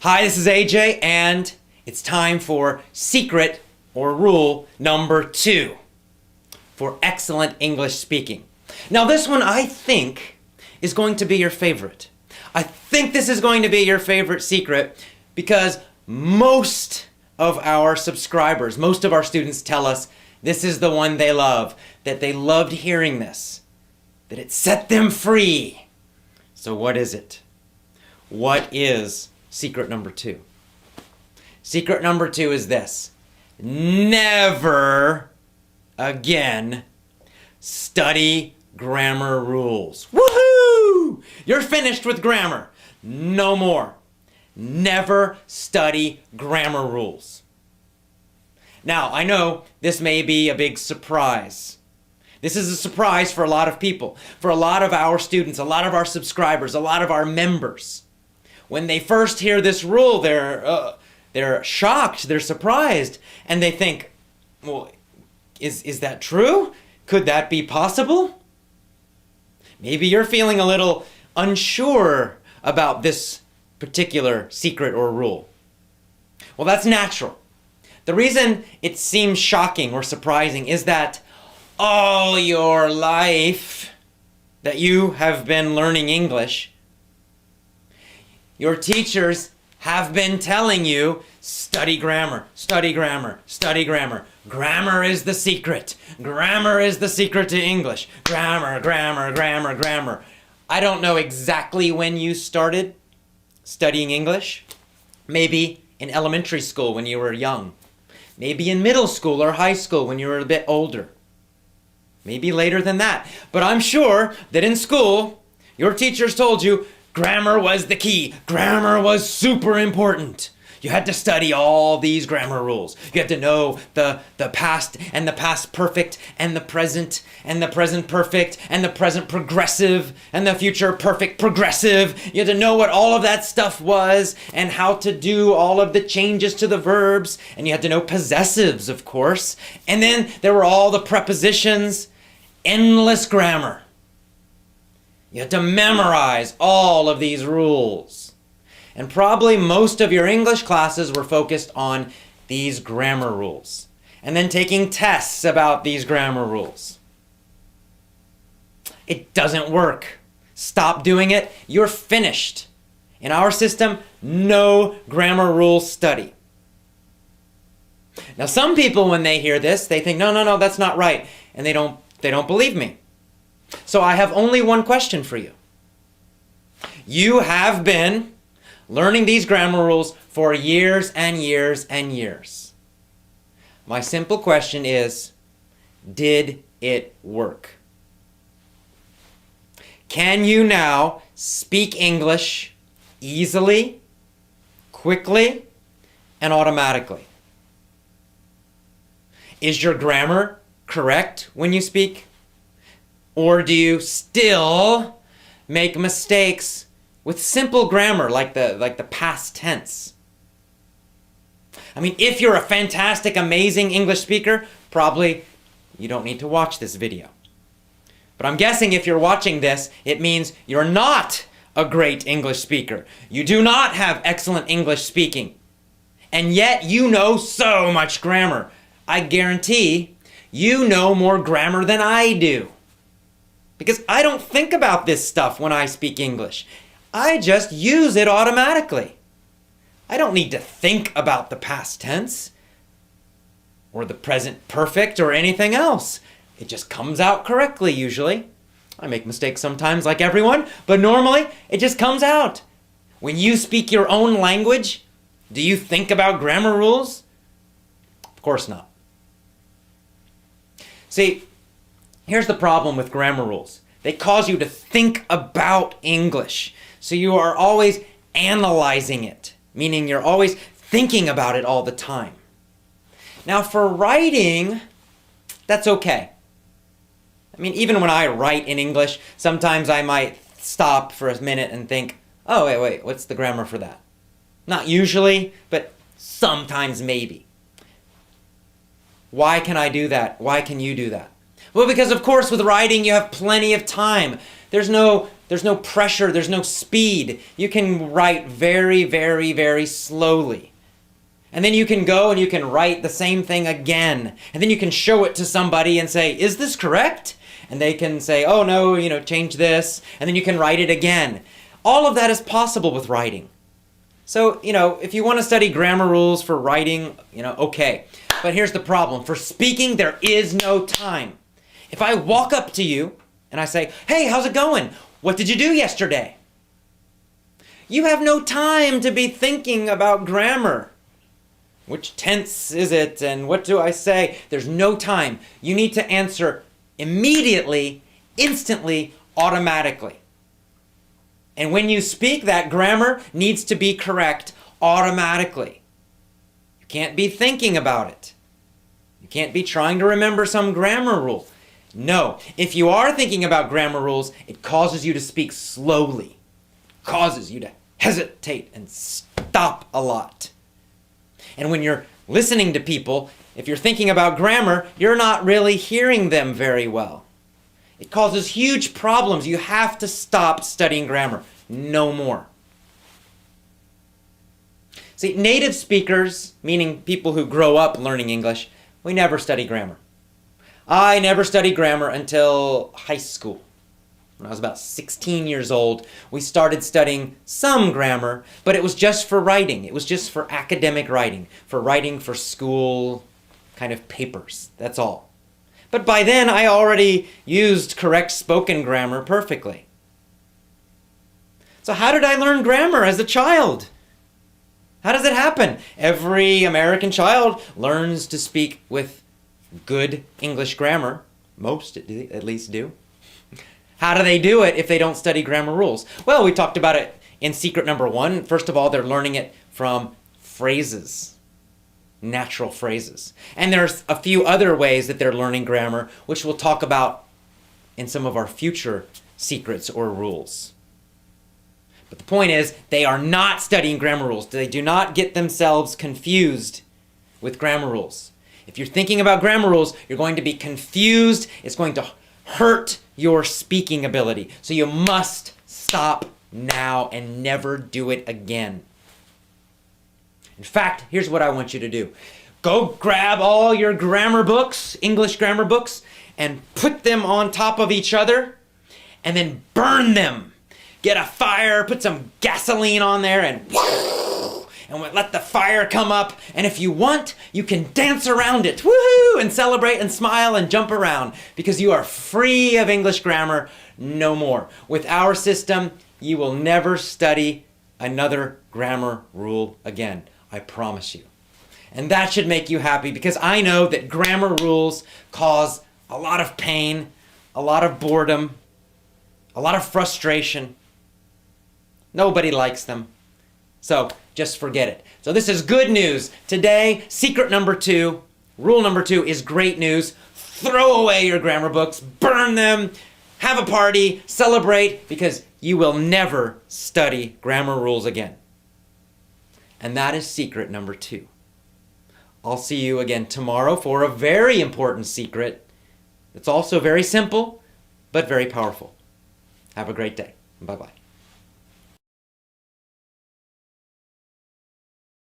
Hi, this is AJ, and it's time for secret or rule number 2 for excellent English speaking. Now, this one I think is going to be your favorite. I think this is going to be your favorite secret because most of our subscribers, most of our students tell us this is the one they love, that they loved hearing this, that it set them free. So what is it? What is secret number 2? Secret number 2 is this: never again study grammar rules. Woohoo! You're finished with grammar. No more. Never study grammar rules. Now, I know this may be a big surprise. This is a surprise for a lot of people, for a lot of our students, a lot of our subscribers, a lot of our members. When they first hear this rule, they're shocked, they're surprised, and they think, well, is that true? Could that be possible? Maybe you're feeling a little unsure about this particular secret or rule. Well, that's natural. The reason it seems shocking or surprising is that all your life that you have been learning English, your teachers have been telling you, study grammar, study grammar, study grammar. Grammar is the secret. Grammar is the secret to English. Grammar, grammar, grammar, grammar. I don't know exactly when you started studying English. Maybe in elementary school when you were young. Maybe in middle school or high school when you were a bit older. Maybe later than that. But I'm sure that in school, your teachers told you grammar was the key. Grammar was super important. You had to study all these grammar rules. You had to know the past and the past perfect and the present perfect and the present progressive and the future perfect progressive. You had to know what all of that stuff was and how to do all of the changes to the verbs. And you had to know possessives, of course. And then there were all the prepositions, endless grammar. You had to memorize all of these rules. And probably most of your English classes were focused on these grammar rules, and then taking tests about these grammar rules. It doesn't work. Stop doing it. You're finished. In our system, no grammar rule study. Now, some people, when they hear this, they think, no, that's not right, and they don't believe me. So I have only one question for you. You have been learning these grammar rules for years and years and years. My simple question is, did it work? Can you now speak English easily, quickly, and automatically? Is your grammar correct when you speak? Or do you still make mistakes with simple grammar like the past tense? I mean, if you're a fantastic, amazing English speaker, probably you don't need to watch this video. But I'm guessing if you're watching this, it means you're not a great English speaker. You do not have excellent English speaking. And yet you know so much grammar. I guarantee you know more grammar than I do. Because I don't think about this stuff when I speak English. I just use it automatically. I don't need to think about the past tense or the present perfect or anything else. It just comes out correctly usually. I make mistakes sometimes like everyone, but normally it just comes out. When you speak your own language, do you think about grammar rules? Of course not. See, here's the problem with grammar rules. They cause you to think about English. So you are always analyzing it, meaning you're always thinking about it all the time. Now, for writing, that's okay. I mean, even when I write in English, sometimes I might stop for a minute and think, oh, wait, what's the grammar for that? Not usually, but sometimes maybe. Why can I do that? Why can you do that? Well, because of course with writing you have plenty of time. There's no There's no pressure, there's no speed. You can write very, very, very slowly. And then you can go and you can write the same thing again. And then you can show it to somebody and say, is this correct? And they can say, oh no, change this. And then you can write it again. All of that is possible with writing. So, if you want to study grammar rules for writing, okay. But here's the problem. For speaking, there is no time. If I walk up to you and I say, hey, how's it going? What did you do yesterday? You have no time to be thinking about grammar. Which tense is it and what do I say? There's no time. You need to answer immediately, instantly, automatically. And when you speak, that grammar needs to be correct automatically. You can't be thinking about it. You can't be trying to remember some grammar rule. No, if you are thinking about grammar rules, it causes you to speak slowly. It causes you to hesitate and stop a lot. And when you're listening to people, if you're thinking about grammar, you're not really hearing them very well. It causes huge problems. You have to stop studying grammar. No more. See, native speakers, meaning people who grow up learning English, we never study grammar. I never studied grammar until high school. When I was about 16 years old, we started studying some grammar, but it was just for writing. It was just for academic writing for school kind of papers. That's all. But by then, I already used correct spoken grammar perfectly. So how did I learn grammar as a child? How does it happen? Every American child learns to speak with good English grammar. Most at least do. How do they do it if they don't study grammar rules? Well, we talked about it in secret number 1. First of all, they're learning it from phrases, natural phrases. And there's a few other ways that they're learning grammar, which we'll talk about in some of our future secrets or rules. But the point is, they are not studying grammar rules. They do not get themselves confused with grammar rules. If you're thinking about grammar rules, you're going to be confused. It's going to hurt your speaking ability. So you must stop now and never do it again. In fact, here's what I want you to do. Go grab all your grammar books, English grammar books, and put them on top of each other, and then burn them. Get a fire, put some gasoline on there, and let the fire come up. And if you want, you can dance around it, woohoo, and celebrate and smile and jump around, because you are free of English grammar no more. With our system, you will never study another grammar rule again. I promise you. And that should make you happy, because I know that grammar rules cause a lot of pain, a lot of boredom, a lot of frustration. Nobody likes them. So just forget it. So this is good news. Today, secret number 2, rule number 2 is great news. Throw away your grammar books, burn them, have a party, celebrate, because you will never study grammar rules again. And that is secret number 2. I'll see you again tomorrow for a very important secret. It's also very simple, but very powerful. Have a great day. Bye-bye.